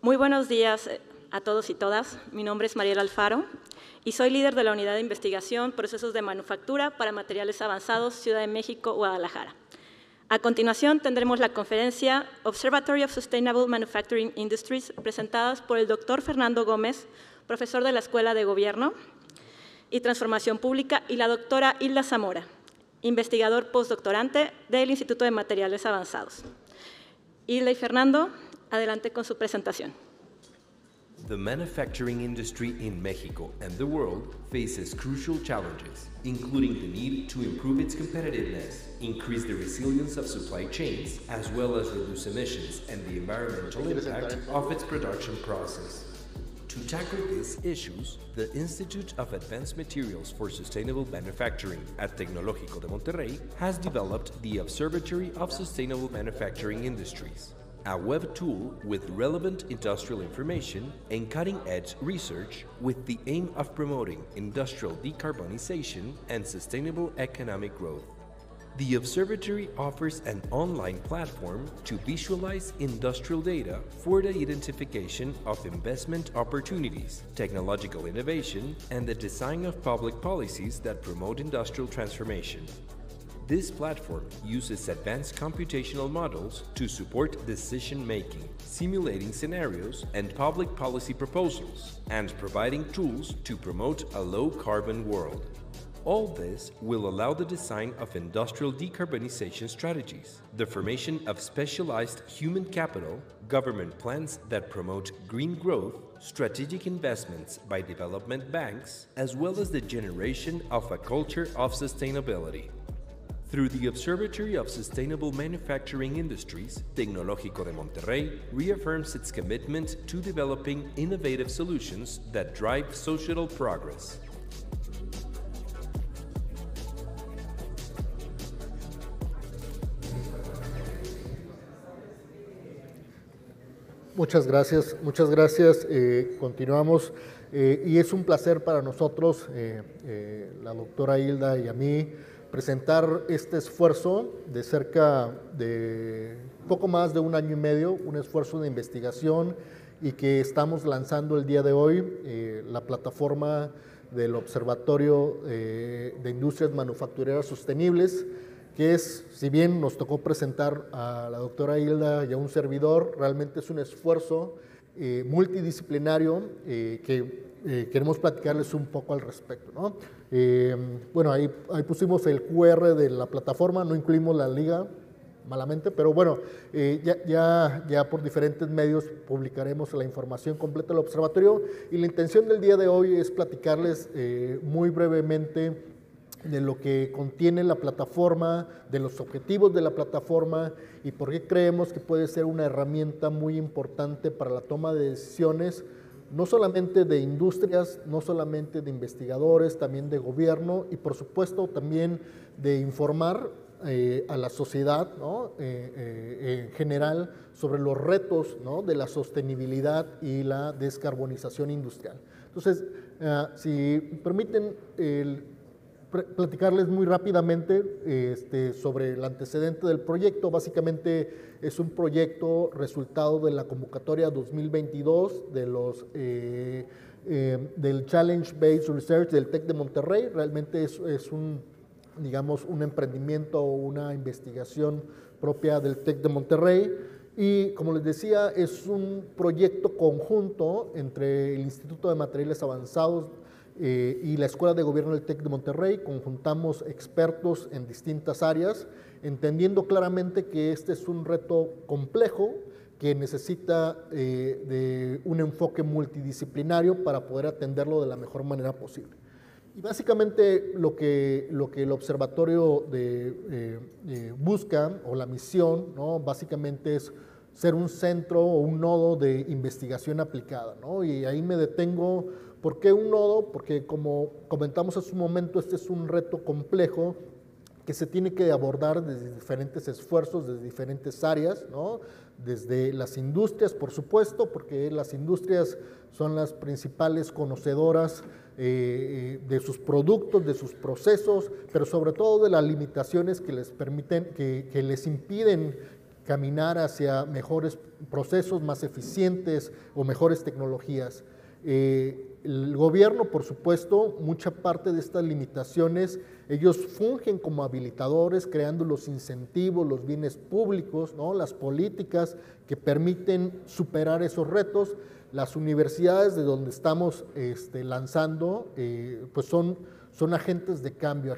Muy buenos días a todos y todas. Mi nombre es Mariela Alfaro y soy líder de la Unidad de Investigación Procesos de Manufactura para Materiales Avanzados, Ciudad de México, Guadalajara. A continuación tendremos la conferencia Observatory of Sustainable Manufacturing Industries, presentadas por el Dr. Fernando Gómez, profesor de la Escuela de Gobierno y Transformación Pública, y la doctora Hilda Zamora, investigador postdoctorante del Instituto de Materiales Avanzados. Hilda y Fernando, adelante con su presentación. The manufacturing industry in Mexico and the world faces crucial challenges, including the need to improve its competitiveness, increase the resilience of supply chains, as well as reduce emissions and the environmental impact of its production process. To tackle these issues, the Institute of Advanced Materials for Sustainable Manufacturing at Tecnológico de Monterrey has developed the Observatory of Sustainable Manufacturing Industries, a web tool with relevant industrial information and cutting-edge research with the aim of promoting industrial decarbonization and sustainable economic growth. The observatory offers an online platform to visualize industrial data for the identification of investment opportunities, technological innovation, and the design of public policies that promote industrial transformation. This platform uses advanced computational models to support decision-making, simulating scenarios and public policy proposals, and providing tools to promote a low-carbon world. All this will allow the design of industrial decarbonization strategies, the formation of specialized human capital, government plans that promote green growth, strategic investments by development banks, as well as the generation of a culture of sustainability. Through the Observatory of Sustainable Manufacturing Industries, Tecnológico de Monterrey reaffirms its commitment to developing innovative solutions that drive social progress. Muchas gracias. Continuamos y es un placer para nosotros, la doctora Hilda y a mí, presentar este esfuerzo de cerca de poco más de un año y medio, un esfuerzo de investigación y que estamos lanzando el día de hoy, la plataforma del Observatorio de Industrias Manufactureras Sostenibles, que es, si bien nos tocó presentar a la doctora Hilda y a un servidor, realmente es un esfuerzo multidisciplinario que queremos platicarles un poco al respecto, ¿no? Bueno, ahí pusimos el QR de la plataforma, no incluimos la liga, malamente, pero bueno, ya por diferentes medios publicaremos la información completa del observatorio y la intención del día de hoy es platicarles muy brevemente de lo que contiene la plataforma, de los objetivos de la plataforma y por qué creemos que puede ser una herramienta muy importante para la toma de decisiones, no solamente de industrias, no solamente de investigadores, también de gobierno y por supuesto también de informar a la sociedad, ¿no? En general sobre los retos, ¿no? De la sostenibilidad y la descarbonización industrial. Entonces, si permiten platicarles muy rápidamente sobre el antecedente del proyecto. Básicamente es un proyecto resultado de la convocatoria 2022 del Challenge Based Research del TEC de Monterrey. Realmente es un emprendimiento o una investigación propia del TEC de Monterrey. Y como les decía, es un proyecto conjunto entre el Instituto de Materiales Avanzados y la Escuela de Gobierno del TEC de Monterrey. Conjuntamos expertos en distintas áreas, entendiendo claramente que este es un reto complejo que necesita de un enfoque multidisciplinario para poder atenderlo de la mejor manera posible. Y básicamente lo que el observatorio busca, o la misión, ¿no? Básicamente es ser un centro o un nodo de investigación aplicada, ¿no? Y ahí me detengo. ¿Por qué un nodo? Porque como comentamos hace un momento, este es un reto complejo que se tiene que abordar desde diferentes esfuerzos, desde diferentes áreas, ¿no? Desde las industrias, por supuesto, porque las industrias son las principales conocedoras de sus productos, de sus procesos, pero sobre todo de las limitaciones que les permiten, que les impiden caminar hacia mejores procesos, más eficientes o mejores tecnologías. El gobierno, por supuesto, mucha parte de estas limitaciones, ellos fungen como habilitadores, creando los incentivos, los bienes públicos, ¿no? Las políticas que permiten superar esos retos. Las universidades de donde estamos lanzando, pues son agentes de cambio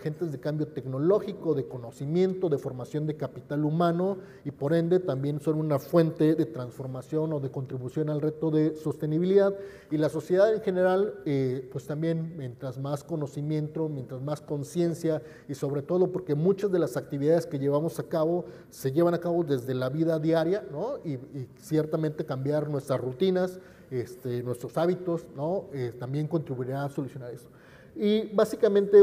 tecnológico, de conocimiento, de formación de capital humano y por ende también son una fuente de transformación o de contribución al reto de sostenibilidad. Y la sociedad en general, pues también mientras más conocimiento, mientras más conciencia y sobre todo porque muchas de las actividades que llevamos a cabo se llevan a cabo desde la vida diaria, ¿no? Y ciertamente cambiar nuestras rutinas, nuestros hábitos, ¿no? También contribuirá a solucionar eso. Y básicamente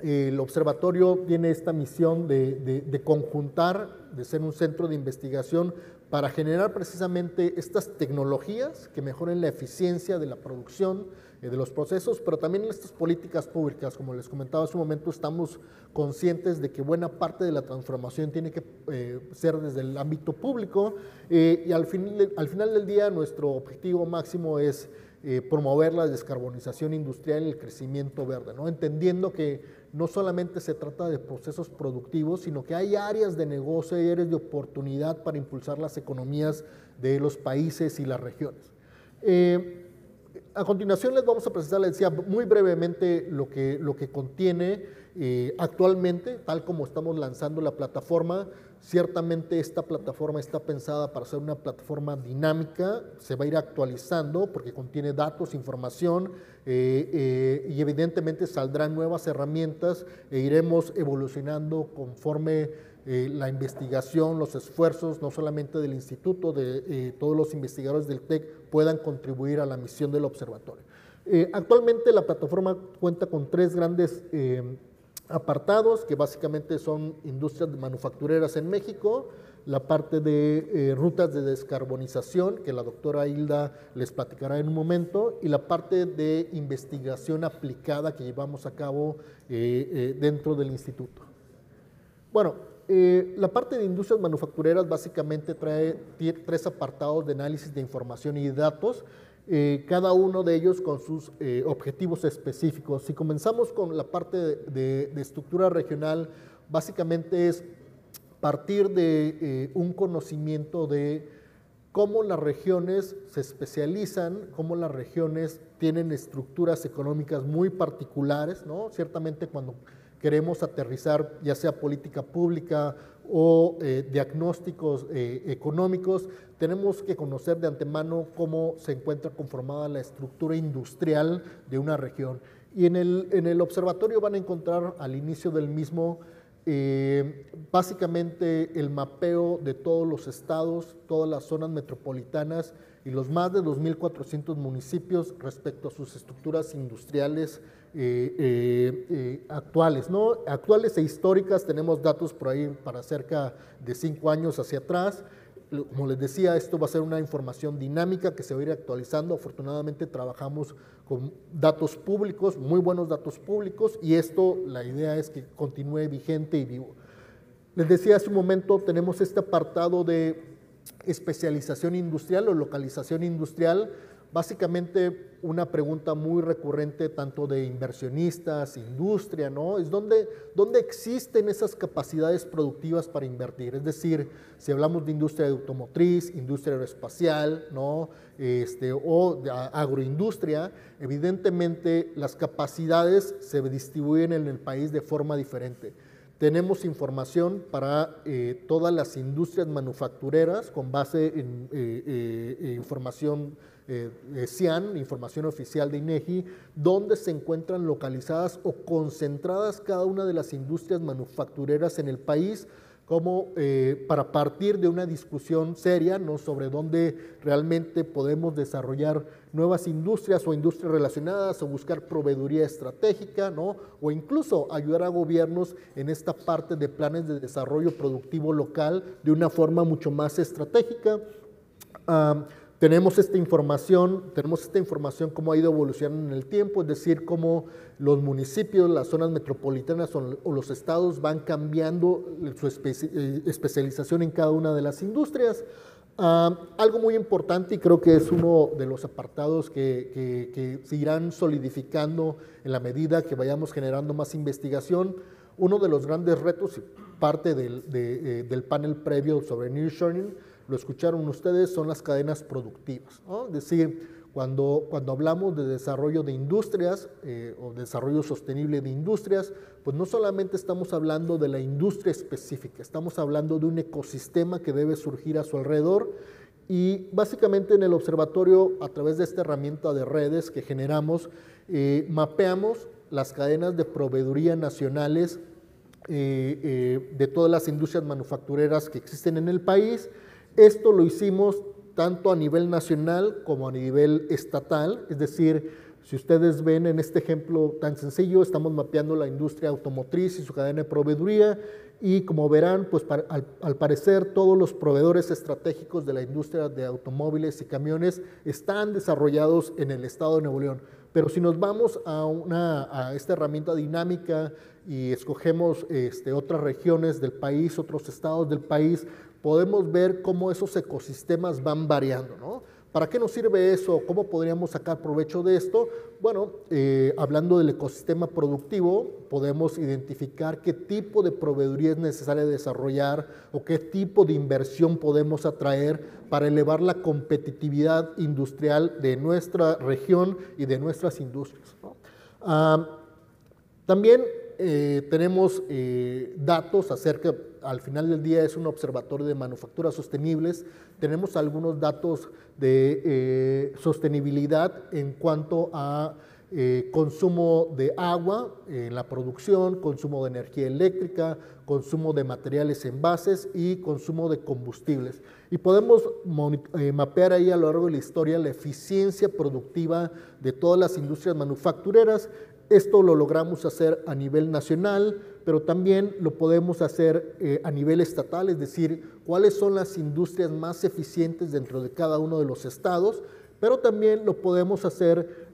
el observatorio tiene esta misión de conjuntar, de ser un centro de investigación para generar precisamente estas tecnologías que mejoren la eficiencia de la producción, de los procesos, pero también en estas políticas públicas. Como les comentaba hace un momento, estamos conscientes de que buena parte de la transformación tiene que ser desde el ámbito público y al final del día nuestro objetivo máximo es promover la descarbonización industrial y el crecimiento verde, ¿no? Entendiendo que no solamente se trata de procesos productivos, sino que hay áreas de negocio y áreas de oportunidad para impulsar las economías de los países y las regiones. A continuación les vamos a presentar, les decía muy brevemente lo que contiene actualmente, tal como estamos lanzando la plataforma. Ciertamente esta plataforma está pensada para ser una plataforma dinámica, se va a ir actualizando porque contiene datos, información y evidentemente saldrán nuevas herramientas e iremos evolucionando conforme la investigación, los esfuerzos, no solamente del instituto, de todos los investigadores del TEC puedan contribuir a la misión del observatorio. Actualmente la plataforma cuenta con 3 grandes apartados que básicamente son industrias manufactureras en México, la parte de rutas de descarbonización, que la doctora Hilda les platicará en un momento, y la parte de investigación aplicada que llevamos a cabo dentro del instituto. Bueno, la parte de industrias manufactureras básicamente trae 3 apartados de análisis de información y datos, cada uno de ellos con sus objetivos específicos. Si comenzamos con la parte de estructura regional, básicamente es partir de un conocimiento de cómo las regiones se especializan, cómo las regiones tienen estructuras económicas muy particulares, ¿no? Ciertamente cuando queremos aterrizar ya sea política pública o diagnósticos económicos, tenemos que conocer de antemano cómo se encuentra conformada la estructura industrial de una región. Y en el observatorio van a encontrar al inicio del mismo básicamente el mapeo de todos los estados, todas las zonas metropolitanas y los más de 2.400 municipios respecto a sus estructuras industriales actuales, ¿no? Actuales e históricas. Tenemos datos por ahí para cerca de 5 años hacia atrás. Como les decía, esto va a ser una información dinámica que se va a ir actualizando. Afortunadamente trabajamos con datos públicos, muy buenos datos públicos, y esto, la idea es que continúe vigente y vivo. Les decía hace un momento, tenemos este apartado de especialización industrial o localización industrial. Básicamente una pregunta muy recurrente tanto de inversionistas, industria, ¿no? Es ¿dónde existen esas capacidades productivas para invertir? Es decir, si hablamos de industria automotriz, industria aeroespacial, ¿no? O de agroindustria, evidentemente las capacidades se distribuyen en el país de forma diferente. Tenemos información para todas las industrias manufactureras con base en información CIAN, información oficial de INEGI, donde se encuentran localizadas o concentradas cada una de las industrias manufactureras en el país, como para partir de una discusión seria, ¿no? Sobre dónde realmente podemos desarrollar nuevas industrias o industrias relacionadas o buscar proveeduría estratégica, ¿no? O incluso ayudar a gobiernos en esta parte de planes de desarrollo productivo local de una forma mucho más estratégica. tenemos esta información cómo ha ido evolucionando en el tiempo, es decir, cómo los municipios, las zonas metropolitanas o los estados van cambiando su especialización en cada una de las industrias. Algo muy importante, y creo que es uno de los apartados que se irán solidificando en la medida que vayamos generando más investigación. Uno de los grandes retos, parte del panel previo sobre nearshoring, lo escucharon ustedes, son las cadenas productivas, ¿no? Es decir, cuando hablamos de desarrollo de industrias o desarrollo sostenible de industrias, pues no solamente estamos hablando de la industria específica, estamos hablando de un ecosistema que debe surgir a su alrededor, y básicamente en el observatorio, a través de esta herramienta de redes que generamos, mapeamos las cadenas de proveeduría nacionales de todas las industrias manufactureras que existen en el país. Esto lo hicimos tanto a nivel nacional como a nivel estatal, es decir, si ustedes ven en este ejemplo tan sencillo, estamos mapeando la industria automotriz y su cadena de proveeduría, y como verán, pues al parecer todos los proveedores estratégicos de la industria de automóviles y camiones están desarrollados en el estado de Nuevo León. Pero si nos vamos a esta herramienta dinámica y escogemos otras regiones del país, otros estados del país, podemos ver cómo esos ecosistemas van variando, ¿no? ¿Para qué nos sirve eso? ¿Cómo podríamos sacar provecho de esto? Bueno, hablando del ecosistema productivo, podemos identificar qué tipo de proveeduría es necesaria desarrollar o qué tipo de inversión podemos atraer para elevar la competitividad industrial de nuestra región y de nuestras industrias, ¿no? También tenemos datos acerca, al final del día es un observatorio de manufacturas sostenibles, tenemos algunos datos de sostenibilidad en cuanto a consumo de agua en la producción, consumo de energía eléctrica, consumo de materiales envases y consumo de combustibles. Y podemos mapear ahí a lo largo de la historia la eficiencia productiva de todas las industrias manufactureras. Esto lo logramos hacer a nivel nacional, pero también lo podemos hacer a nivel estatal, es decir, cuáles son las industrias más eficientes dentro de cada uno de los estados, pero también lo podemos hacer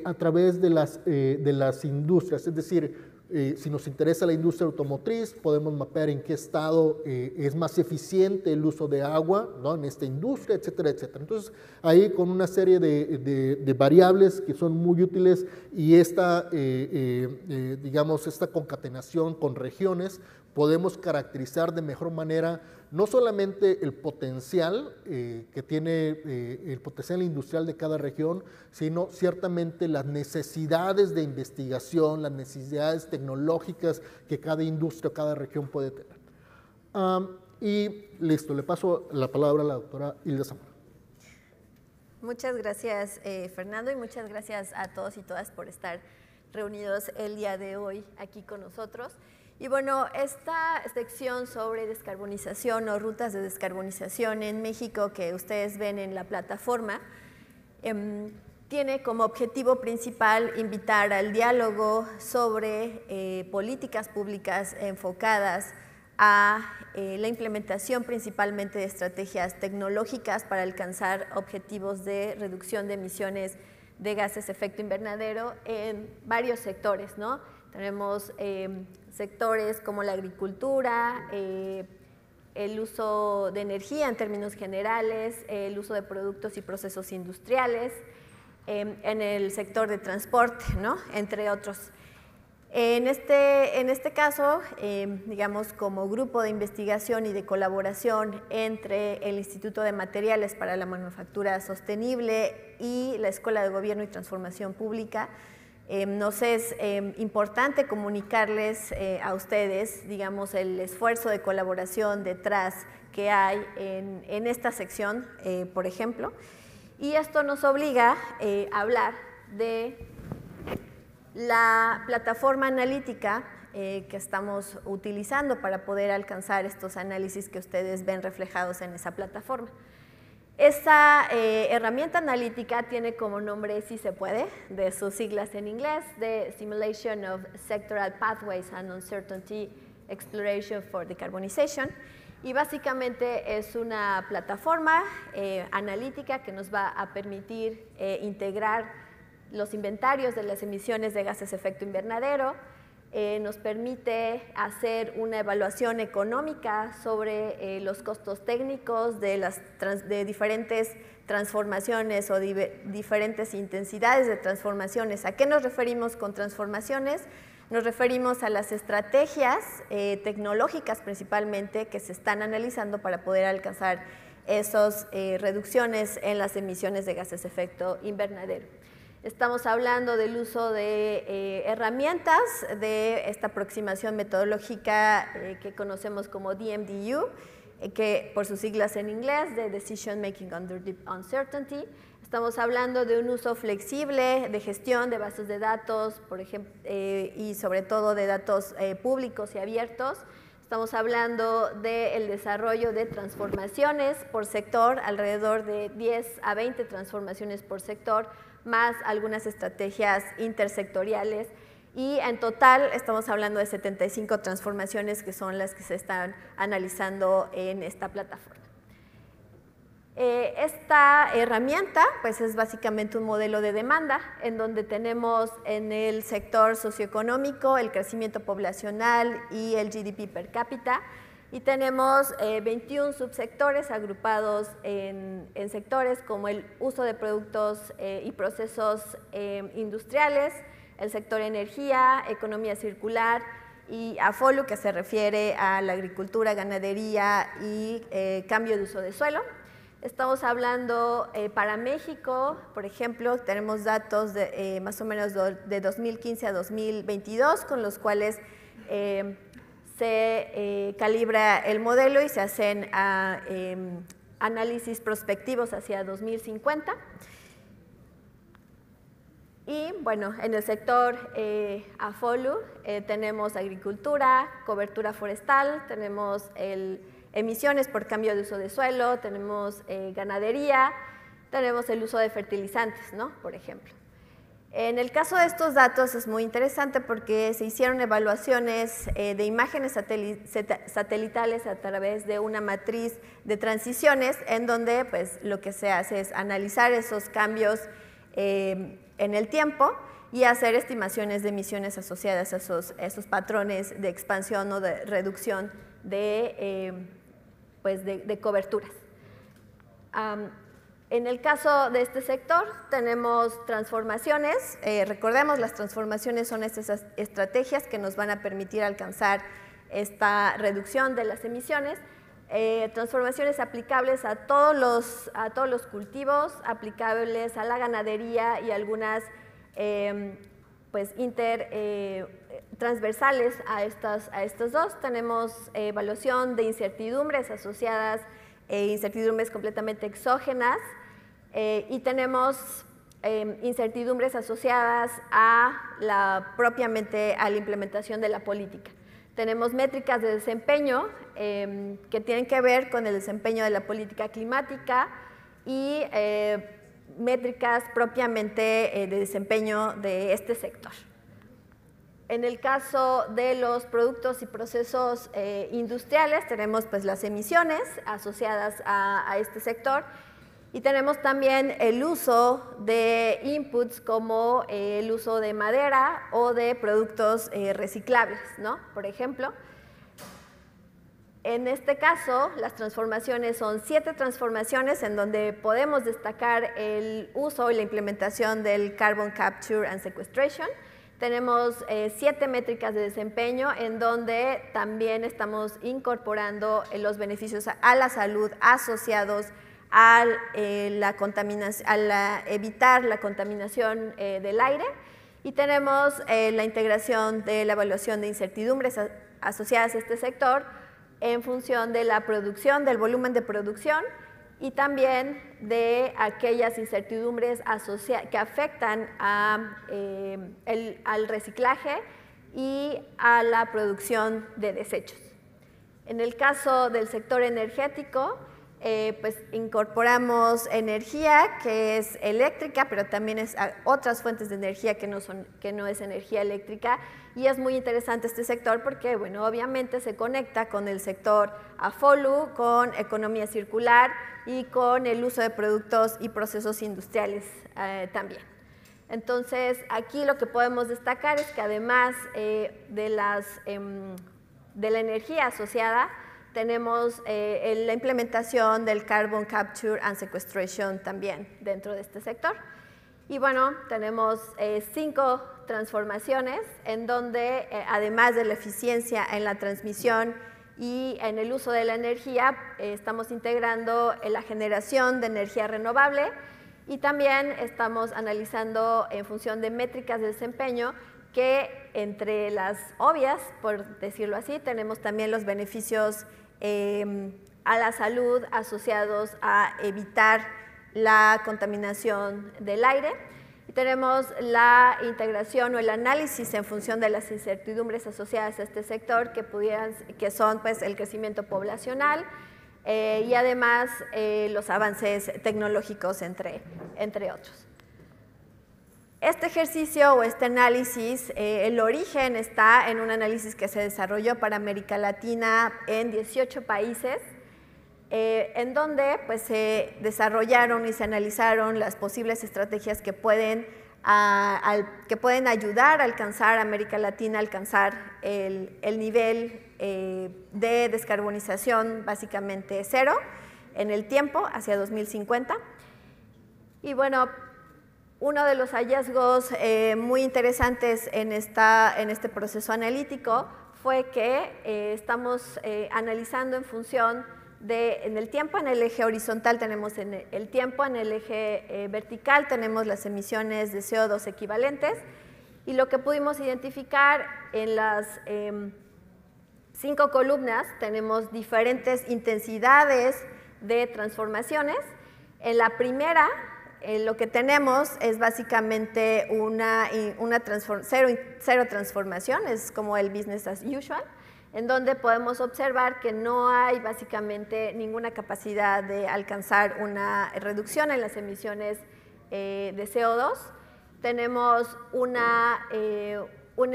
a través de las industrias, es decir, si nos interesa la industria automotriz, podemos mapear en qué estado es más eficiente el uso de agua, ¿no?, en esta industria, etcétera, etcétera. Entonces, ahí con una serie de variables que son muy útiles y digamos, esta concatenación con regiones, podemos caracterizar de mejor manera no solamente el potencial que tiene el potencial industrial de cada región, sino ciertamente las necesidades de investigación, las necesidades tecnológicas que cada industria o cada región puede tener. Y listo, le paso la palabra a la doctora Hilda Zamora. Muchas gracias, Fernando, y muchas gracias a todos y todas por estar reunidos el día de hoy aquí con nosotros. Y bueno, esta sección sobre descarbonización o rutas de descarbonización en México que ustedes ven en la plataforma tiene como objetivo principal invitar al diálogo sobre políticas públicas enfocadas a la implementación principalmente de estrategias tecnológicas para alcanzar objetivos de reducción de emisiones de gases de efecto invernadero en varios sectores, ¿no? Tenemos sectores como la agricultura, el uso de energía en términos generales, el uso de productos y procesos industriales, en el sector de transporte, ¿no?, entre otros. En este caso, digamos, como grupo de investigación y de colaboración entre el Instituto de Materiales para la Manufactura Sostenible y la Escuela de Gobierno y Transformación Pública, nos es importante comunicarles a ustedes, digamos, el esfuerzo de colaboración detrás que hay en esta sección, por ejemplo, y esto nos obliga a hablar de la plataforma analítica que estamos utilizando para poder alcanzar estos análisis que ustedes ven reflejados en esa plataforma. Esta herramienta analítica tiene como nombre Sí se puede, de sus siglas en inglés, de Simulation of Sectoral Pathways and Uncertainty Exploration for Decarbonization. y básicamente es una plataforma analítica que nos va a permitir integrar los inventarios de las emisiones de gases de efecto invernadero, nos permite hacer una evaluación económica sobre los costos técnicos de diferentes transformaciones o diferentes intensidades de transformaciones. ¿A qué nos referimos con transformaciones? Nos referimos a las estrategias tecnológicas principalmente que se están analizando para poder alcanzar esas reducciones en las emisiones de gases de efecto invernadero. Estamos hablando del uso de herramientas de esta aproximación metodológica que conocemos como DMDU, que por sus siglas en inglés, de Decision Making Under Deep Uncertainty. Estamos hablando de un uso flexible de gestión de bases de datos, por ejemplo, y sobre todo de datos públicos y abiertos. Estamos hablando del desarrollo de transformaciones por sector, alrededor de 10 a 20 transformaciones por sector, más algunas estrategias intersectoriales, y en total estamos hablando de 75 transformaciones que son las que se están analizando en esta plataforma. Esta herramienta pues es básicamente un modelo de demanda en donde tenemos en el sector socioeconómico el crecimiento poblacional y el GDP per cápita, y tenemos 21 subsectores agrupados en sectores como el uso de productos y procesos industriales, el sector energía, economía circular, y AFOLU, que se refiere a la agricultura, ganadería y cambio de uso de suelo. Estamos hablando para México, por ejemplo, tenemos datos de más o menos de 2015 a 2022, con los cuales se calibra el modelo y se hacen análisis prospectivos hacia 2050. Y bueno, en el sector AFOLU tenemos agricultura, cobertura forestal, tenemos emisiones por cambio de uso de suelo, tenemos ganadería, tenemos el uso de fertilizantes, ¿no? Por ejemplo. En el caso de estos datos es muy interesante porque se hicieron evaluaciones de imágenes satelitales a través de una matriz de transiciones, en donde pues, lo que se hace es analizar esos cambios en el tiempo y hacer estimaciones de emisiones asociadas a esos patrones de expansión o de reducción de coberturas. En el caso de este sector tenemos transformaciones. Recordemos, las transformaciones son estas estrategias que nos van a permitir alcanzar esta reducción de las emisiones. Transformaciones aplicables a todos los cultivos, aplicables a la ganadería y algunas transversales a estos dos. Tenemos evaluación de incertidumbres asociadas, incertidumbres completamente exógenas, y tenemos incertidumbres asociadas propiamente a la implementación de la política. Tenemos métricas de desempeño que tienen que ver con el desempeño de la política climática y métricas propiamente de desempeño de este sector. En el caso de los productos y procesos industriales tenemos pues, las emisiones asociadas a este sector, y tenemos también el uso de inputs como el uso de madera o de productos reciclables, ¿no? Por ejemplo. En este caso, las transformaciones son 7 transformaciones en donde podemos destacar el uso y la implementación del Carbon Capture and Sequestration. Tenemos 7 métricas de desempeño en donde también estamos incorporando los beneficios a la salud asociados a evitar la contaminación del aire, y tenemos la integración de la evaluación de incertidumbres asociadas a este sector en función de la producción, del volumen de producción, y también de aquellas incertidumbres que afectan al reciclaje y a la producción de desechos. En el caso del sector energético, pues incorporamos energía que es eléctrica, pero también es otras fuentes de energía que no es energía eléctrica, y es muy interesante este sector porque, bueno, obviamente se conecta con el sector AFOLU, con economía circular y con el uso de productos y procesos industriales también. Entonces, aquí lo que podemos destacar es que además de la energía asociada, tenemos la implementación del Carbon Capture and Sequestration también dentro de este sector. Y bueno, tenemos 5 transformaciones en donde, además de la eficiencia en la transmisión y en el uso de la energía, estamos integrando la generación de energía renovable, y también estamos analizando en función de métricas de desempeño, que entre las obvias, por decirlo así, tenemos también los beneficios a la salud asociados a evitar la contaminación del aire. Y tenemos la integración o el análisis en función de las incertidumbres asociadas a este sector, que son pues, el crecimiento poblacional y además los avances tecnológicos, entre otros. Este ejercicio o este análisis, el origen está en un análisis que se desarrolló para América Latina en 18 países, en donde pues, se desarrollaron y se analizaron las posibles estrategias que pueden ayudar a alcanzar América Latina, alcanzar el nivel de descarbonización básicamente cero en el tiempo, hacia 2050. Y bueno, uno de los hallazgos muy interesantes en este proceso analítico fue que estamos analizando en función en el tiempo. En el eje horizontal tenemos el tiempo, en el eje vertical tenemos las emisiones de CO2 equivalentes, y lo que pudimos identificar en las 5 columnas tenemos diferentes intensidades de transformaciones. En la primera, lo que tenemos es básicamente cero transformación, es como el business as usual, en donde podemos observar que no hay básicamente ninguna capacidad de alcanzar una reducción en las emisiones de CO2. Tenemos un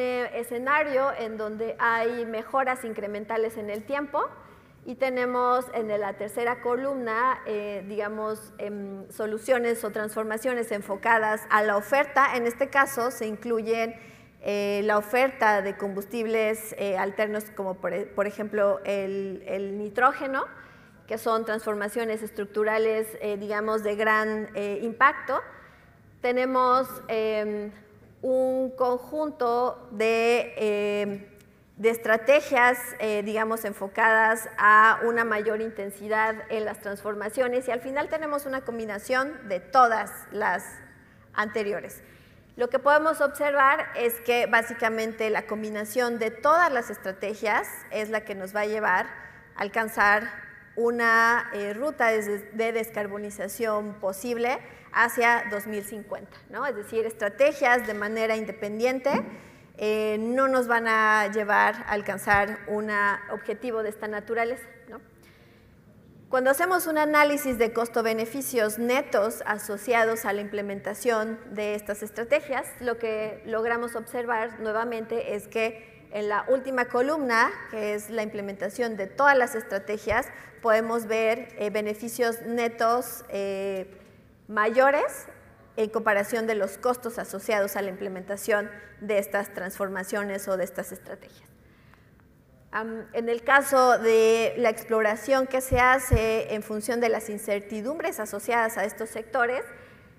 escenario en donde hay mejoras incrementales en el tiempo, y tenemos en la tercera columna, digamos, soluciones o transformaciones enfocadas a la oferta. En este caso se incluyen la oferta de combustibles alternos, como por ejemplo el nitrógeno, que son transformaciones estructurales, digamos, de gran impacto. Tenemos un conjunto de estrategias, digamos, enfocadas a una mayor intensidad en las transformaciones, y al final tenemos una combinación de todas las anteriores. Lo que podemos observar es que básicamente la combinación de todas las estrategias es la que nos va a llevar a alcanzar una ruta de descarbonización posible hacia 2050, ¿no? Es decir, estrategias de manera independiente no nos van a llevar a alcanzar un objetivo de esta naturaleza, ¿no? Cuando hacemos un análisis de costo-beneficios netos asociados a la implementación de estas estrategias, lo que logramos observar nuevamente es que en la última columna, que es la implementación de todas las estrategias, podemos ver beneficios netos mayores en comparación de los costos asociados a la implementación de estas transformaciones o de estas estrategias. En el caso de la exploración que se hace en función de las incertidumbres asociadas a estos sectores,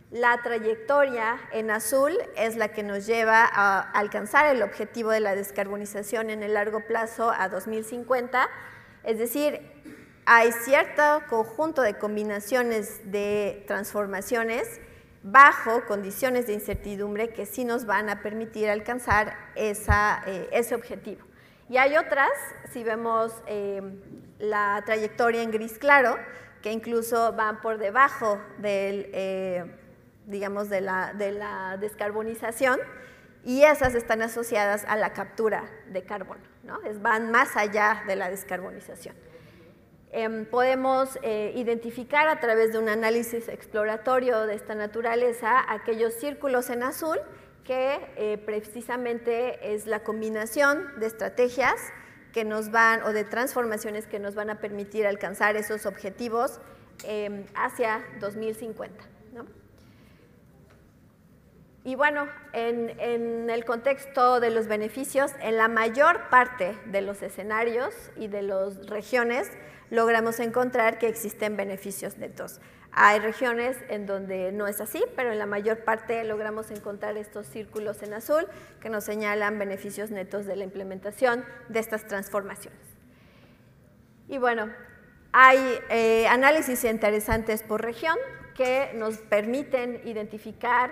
la trayectoria en azul es la que nos lleva a alcanzar el objetivo de la descarbonización en el largo plazo a 2050, es decir, hay cierto conjunto de combinaciones de transformaciones bajo condiciones de incertidumbre que sí nos van a permitir alcanzar ese objetivo. Y hay otras, si vemos la trayectoria en gris claro, que incluso van por debajo digamos, de la descarbonización, y esas están asociadas a la captura de carbono, ¿no? Van más allá de la descarbonización. Podemos identificar a través de un análisis exploratorio de esta naturaleza aquellos círculos en azul que precisamente es la combinación de estrategias que nos van, o de transformaciones que nos van a permitir alcanzar esos objetivos hacia 2050, ¿no? Y bueno, en el contexto de los beneficios, en la mayor parte de los escenarios y de las regiones logramos encontrar que existen beneficios netos. Hay regiones en donde no es así, pero en la mayor parte logramos encontrar estos círculos en azul que nos señalan beneficios netos de la implementación de estas transformaciones. Y bueno, hay análisis interesantes por región que nos permiten identificar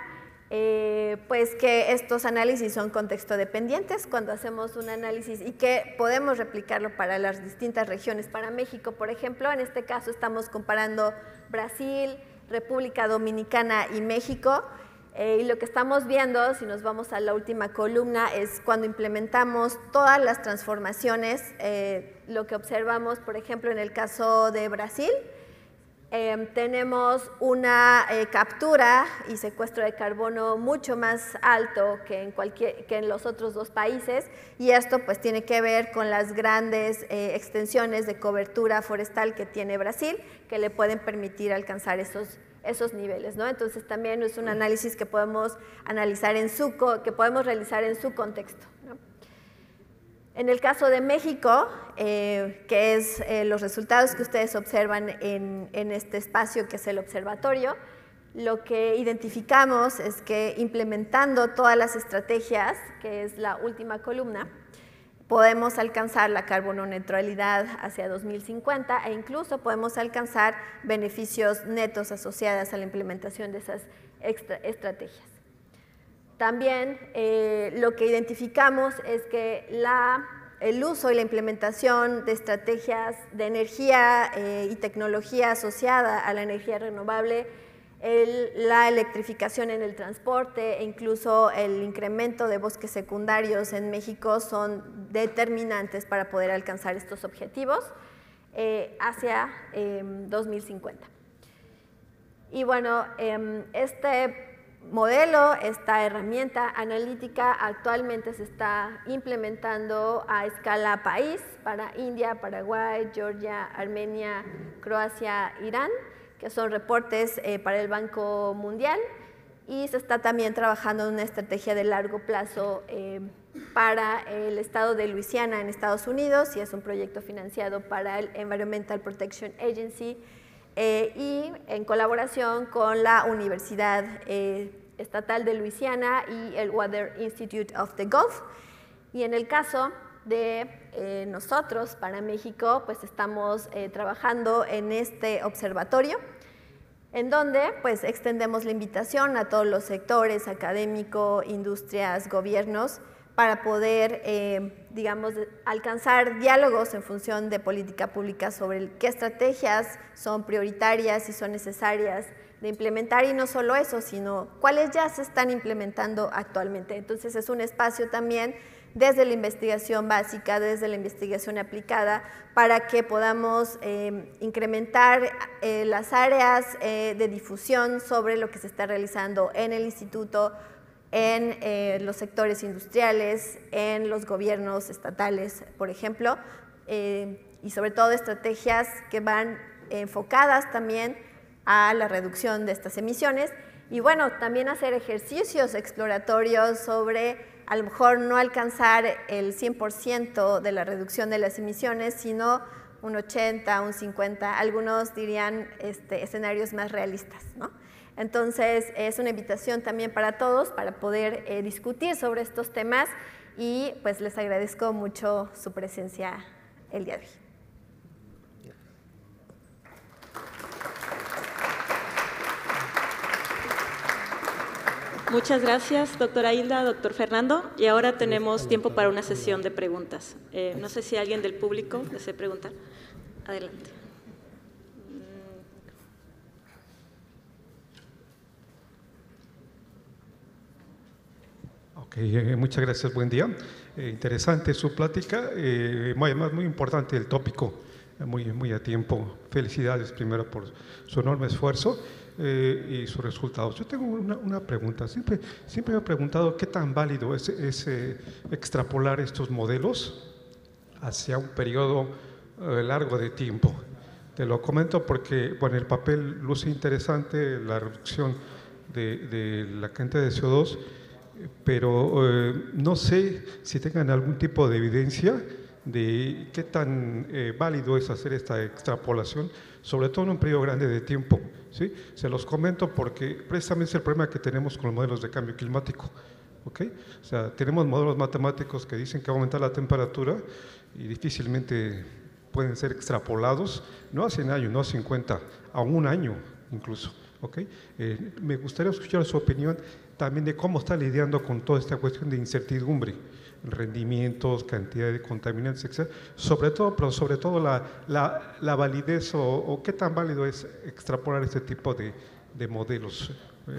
pues que estos análisis son contexto dependientes cuando hacemos un análisis y que podemos replicarlo para las distintas regiones. Para México, por ejemplo, en este caso estamos comparando Brasil, República Dominicana y México, y lo que estamos viendo, si nos vamos a la última columna, es cuando implementamos todas las transformaciones, lo que observamos, por ejemplo, en el caso de Brasil, tenemos una captura y secuestro de carbono mucho más alto que en los otros dos países, y esto pues tiene que ver con las grandes extensiones de cobertura forestal que tiene Brasil, que le pueden permitir alcanzar esos niveles, ¿no? Entonces también es un análisis que podemos analizar que podemos realizar en su contexto, ¿no? En el caso de México, que es los resultados que ustedes observan en este espacio que es el observatorio, lo que identificamos es que implementando todas las estrategias, que es la última columna, podemos alcanzar la carbono neutralidad hacia 2050 e incluso podemos alcanzar beneficios netos asociados a la implementación de esas estrategias. También lo que identificamos es que el uso y la implementación de estrategias de energía y tecnología asociada a la energía renovable, la electrificación en el transporte e incluso el incremento de bosques secundarios en México son determinantes para poder alcanzar estos objetivos hacia 2050. Y bueno, este modelo, esta herramienta analítica actualmente se está implementando a escala país para India, Paraguay, Georgia, Armenia, Croacia, Irán, que son reportes para el Banco Mundial, y se está también trabajando en una estrategia de largo plazo para el estado de Luisiana en Estados Unidos, y es un proyecto financiado para el Environmental Protection Agency, y en colaboración con la Universidad Estatal de Luisiana y el Water Institute of the Gulf. Y en el caso de nosotros, para México, pues estamos trabajando en este observatorio, en donde pues extendemos la invitación a todos los sectores, académico, industrias, gobiernos, para poder, digamos, alcanzar diálogos en función de política pública sobre qué estrategias son prioritarias y son necesarias de implementar, y no solo eso, sino cuáles ya se están implementando actualmente. Entonces es un espacio también desde la investigación básica, desde la investigación aplicada, para que podamos incrementar las áreas de difusión sobre lo que se está realizando en el instituto, en los sectores industriales, en los gobiernos estatales, por ejemplo, y sobre todo estrategias que van enfocadas también a la reducción de estas emisiones, y bueno, también hacer ejercicios exploratorios sobre a lo mejor no alcanzar el 100% de la reducción de las emisiones, sino un 80, un 50, algunos dirían escenarios más realistas, ¿no? Entonces, es una invitación también para todos para poder discutir sobre estos temas, y pues les agradezco mucho su presencia el día de hoy. Muchas gracias, doctora Hilda, doctor Fernando. Y ahora tenemos tiempo para una sesión de preguntas. No sé si alguien del público desea preguntar. Adelante. Muchas gracias, buen día. Interesante su plática, además muy importante el tópico muy a tiempo. Felicidades primero por su enorme esfuerzo y sus resultados. Yo tengo una pregunta. Siempre me he preguntado qué tan válido es extrapolar estos modelos hacia un periodo largo de tiempo. Te lo comento porque, bueno, el papel luce interesante, la reducción de la cantidad de CO2, pero no sé si tengan algún tipo de evidencia de qué tan válido es hacer esta extrapolación, sobre todo en un periodo grande de tiempo, ¿sí? Se los comento porque precisamente es el problema que tenemos con los modelos de cambio climático, ¿ok? O sea, tenemos modelos matemáticos que dicen que va a aumentar la temperatura y difícilmente pueden ser extrapolados, no a 100 años, no a 50, a un año incluso, ¿ok? Me gustaría escuchar su opinión también de cómo está lidiando con toda esta cuestión de incertidumbre, rendimientos, cantidad de contaminantes, etc. Sobre todo la validez o qué tan válido es extrapolar este tipo de modelos.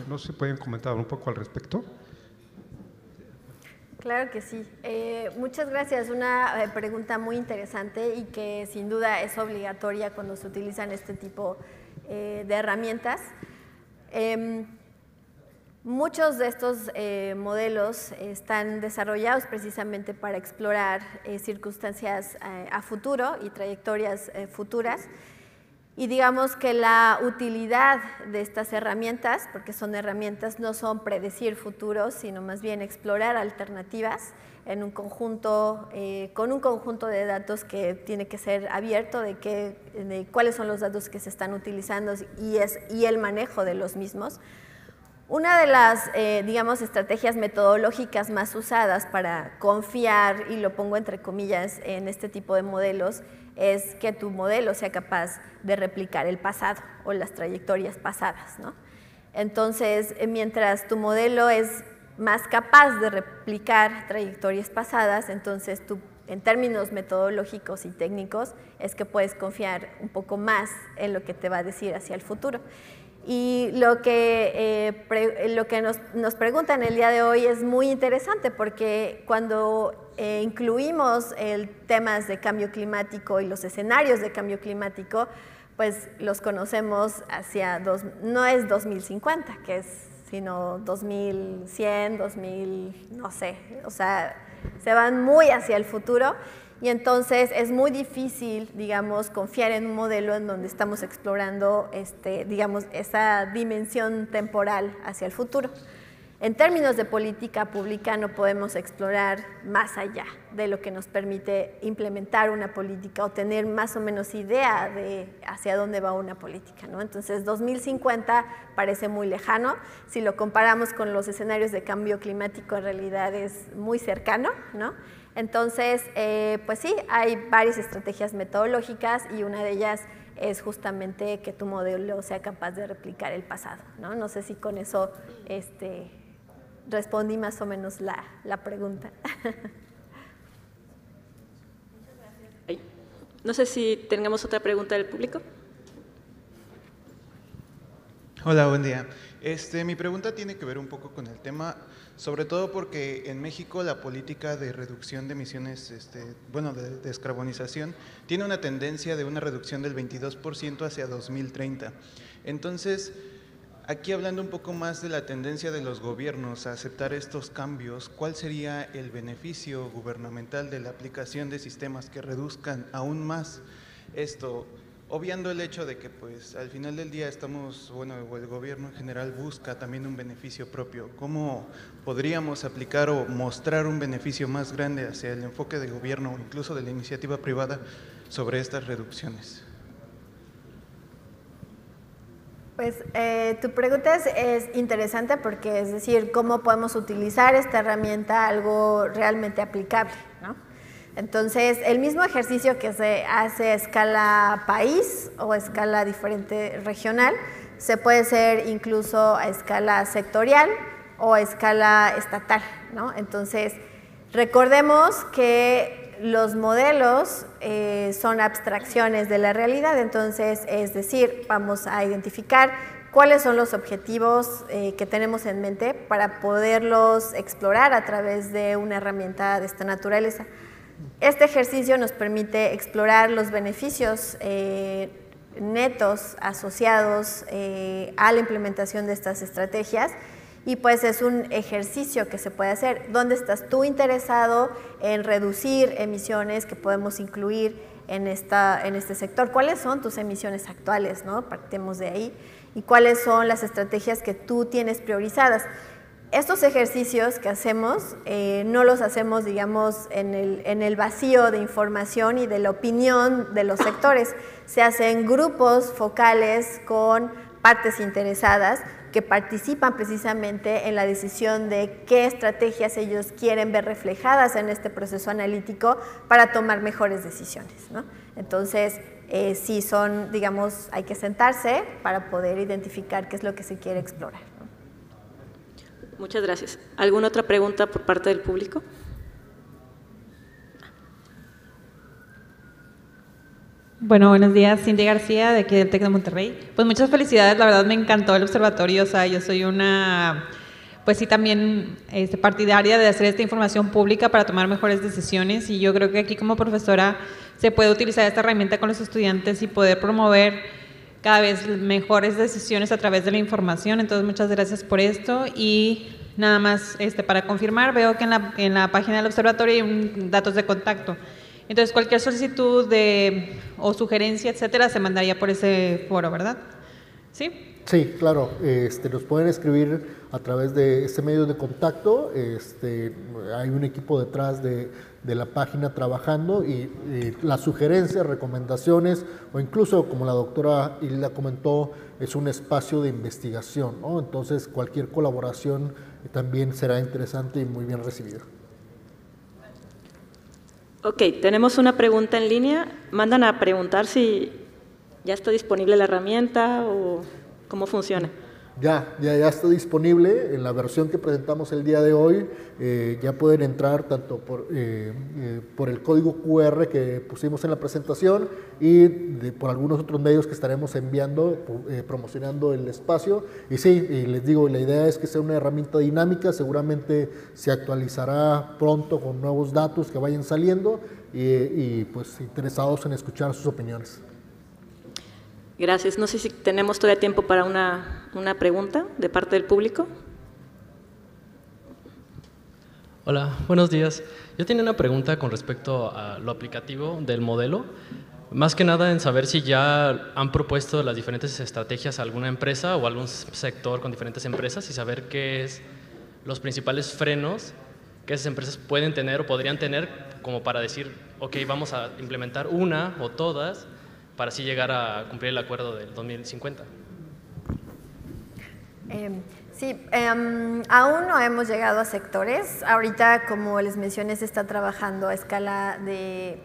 ¿No se pueden comentar un poco al respecto? Claro que sí. Muchas gracias. Una pregunta muy interesante y que sin duda es obligatoria cuando se utilizan este tipo de herramientas. Muchos de estos modelos están desarrollados precisamente para explorar circunstancias a futuro y trayectorias futuras. Y digamos que la utilidad de estas herramientas, porque son herramientas, no son predecir futuros, sino más bien explorar alternativas en un conjunto, con un conjunto de datos que tiene que ser abierto de cuáles son los datos que se están utilizando y el manejo de los mismos. Una de las, digamos, estrategias metodológicas más usadas para confiar, y lo pongo entre comillas, en este tipo de modelos, es que tu modelo sea capaz de replicar el pasado o las trayectorias pasadas, ¿no? Entonces, mientras tu modelo es más capaz de replicar trayectorias pasadas, entonces tú, en términos metodológicos y técnicos, es que puedes confiar un poco más en lo que te va a decir hacia el futuro. Y lo que nos preguntan el día de hoy es muy interesante porque cuando incluimos temas de cambio climático y los escenarios de cambio climático, pues los conocemos no es 2050, que es sino 2100, 2000, no sé, o sea, se van muy hacia el futuro. Y entonces es muy difícil, digamos, confiar en un modelo en donde estamos explorando, digamos, esa dimensión temporal hacia el futuro. En términos de política pública no podemos explorar más allá de lo que nos permite implementar una política o tener más o menos idea de hacia dónde va una política, ¿no? Entonces 2050 parece muy lejano, si lo comparamos con los escenarios de cambio climático en realidad es muy cercano, ¿no? Entonces, pues sí, hay varias estrategias metodológicas y una de ellas es justamente que tu modelo sea capaz de replicar el pasado, ¿no? No sé si con eso respondí más o menos la pregunta. No sé si tengamos otra pregunta del público. Hola, buen día. Mi pregunta tiene que ver un poco con el tema, sobre todo porque en México la política de reducción de emisiones, de descarbonización, tiene una tendencia de una reducción del 22% hacia 2030. Entonces, aquí hablando un poco más de la tendencia de los gobiernos a aceptar estos cambios, ¿cuál sería el beneficio gubernamental de la aplicación de sistemas que reduzcan aún más esto? Obviando el hecho de que pues al final del día el gobierno en general busca también un beneficio propio. ¿Cómo podríamos aplicar o mostrar un beneficio más grande hacia el enfoque del gobierno o incluso de la iniciativa privada sobre estas reducciones? Pues tu pregunta es interesante porque es decir, ¿cómo podemos utilizar esta herramienta a algo realmente aplicable, ¿no? Entonces, el mismo ejercicio que se hace a escala país o a escala diferente regional, se puede hacer incluso a escala sectorial o a escala estatal, ¿no? Entonces, recordemos que los modelos son abstracciones de la realidad, entonces, es decir, vamos a identificar cuáles son los objetivos que tenemos en mente para poderlos explorar a través de una herramienta de esta naturaleza. Este ejercicio nos permite explorar los beneficios netos asociados a la implementación de estas estrategias, y pues es un ejercicio que se puede hacer. ¿Dónde estás tú interesado en reducir emisiones que podemos incluir en este sector? ¿Cuáles son tus emisiones actuales, ¿no? Partemos de ahí. ¿Y cuáles son las estrategias que tú tienes priorizadas? Estos ejercicios que hacemos no los hacemos, digamos, en el vacío de información y de la opinión de los sectores. Se hacen grupos focales con partes interesadas que participan precisamente en la decisión de qué estrategias ellos quieren ver reflejadas en este proceso analítico para tomar mejores decisiones, ¿no? Entonces, sí son, digamos, hay que sentarse para poder identificar qué es lo que se quiere explorar, ¿no? Muchas gracias. ¿Alguna otra pregunta por parte del público? Bueno, buenos días, Cindy García, de aquí del TEC de Monterrey. Pues muchas felicidades, la verdad me encantó el observatorio, o sea, yo soy una, pues sí, también partidaria de hacer esta información pública para tomar mejores decisiones, y yo creo que aquí como profesora se puede utilizar esta herramienta con los estudiantes y poder promover cada vez mejores decisiones a través de la información. Entonces, muchas gracias por esto. Y nada más para confirmar, veo que en la página del observatorio hay datos de contacto. Entonces, cualquier solicitud o sugerencia, etcétera, se mandaría por ese foro, ¿verdad? ¿Sí? Sí, claro. Nos pueden escribir a través de ese medio de contacto. Hay un equipo detrás de la página trabajando, y las sugerencias, recomendaciones, o incluso, como la doctora Hilda comentó, es un espacio de investigación, ¿no? Entonces, cualquier colaboración también será interesante y muy bien recibida. Ok, tenemos una pregunta en línea. Mandan a preguntar si ya está disponible la herramienta o cómo funciona. Ya está disponible en la versión que presentamos el día de hoy. Ya pueden entrar tanto por el código QR que pusimos en la presentación y por algunos otros medios que estaremos enviando, promocionando el espacio. Y sí, y les digo, la idea es que sea una herramienta dinámica, seguramente se actualizará pronto con nuevos datos que vayan saliendo, y pues interesados en escuchar sus opiniones. Gracias. No sé si tenemos todavía tiempo para una pregunta de parte del público. Hola, buenos días. Yo tenía una pregunta con respecto a lo aplicativo del modelo. Más que nada en saber si ya han propuesto las diferentes estrategias a alguna empresa o algún sector con diferentes empresas, y saber qué es los principales frenos que esas empresas pueden tener o podrían tener como para decir, ok, vamos a implementar una o todas, para así llegar a cumplir el acuerdo del 2050. Sí, aún no hemos llegado a sectores. Ahorita, como les mencioné, se está trabajando a escala de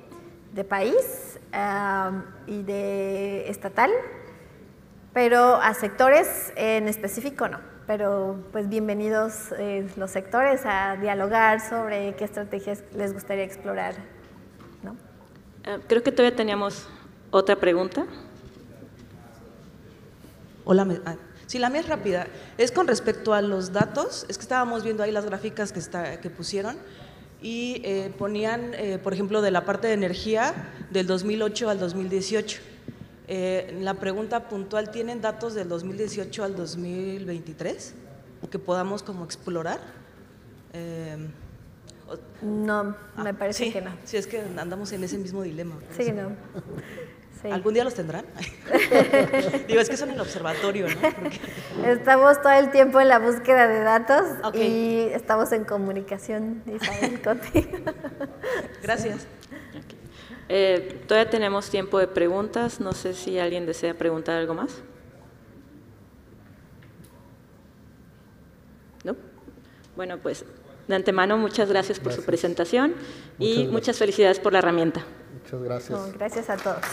país y de estatal, pero a sectores en específico no. Pero pues bienvenidos los sectores a dialogar sobre qué estrategias les gustaría explorar, ¿no? Creo que todavía teníamos otra pregunta. Hola, sí, la mía es rápida. Es con respecto a los datos. Es que estábamos viendo ahí las gráficas que pusieron y ponían, por ejemplo, de la parte de energía del 2008 al 2018. La pregunta puntual, ¿tienen datos del 2018 al 2023 que podamos como explorar? No, me parece que no. Sí, es que andamos en ese mismo dilema. Sí, no. Sí. ¿Algún día los tendrán? Digo, es que son el observatorio, ¿no? Porque... Estamos todo el tiempo en la búsqueda de datos, y estamos en comunicación, Isabel, contigo. Gracias. Todavía tenemos tiempo de preguntas. No sé si alguien desea preguntar algo más. ¿No? Bueno, pues de antemano, muchas gracias por su presentación y muchas felicidades por la herramienta. Muchas gracias. Gracias a todos.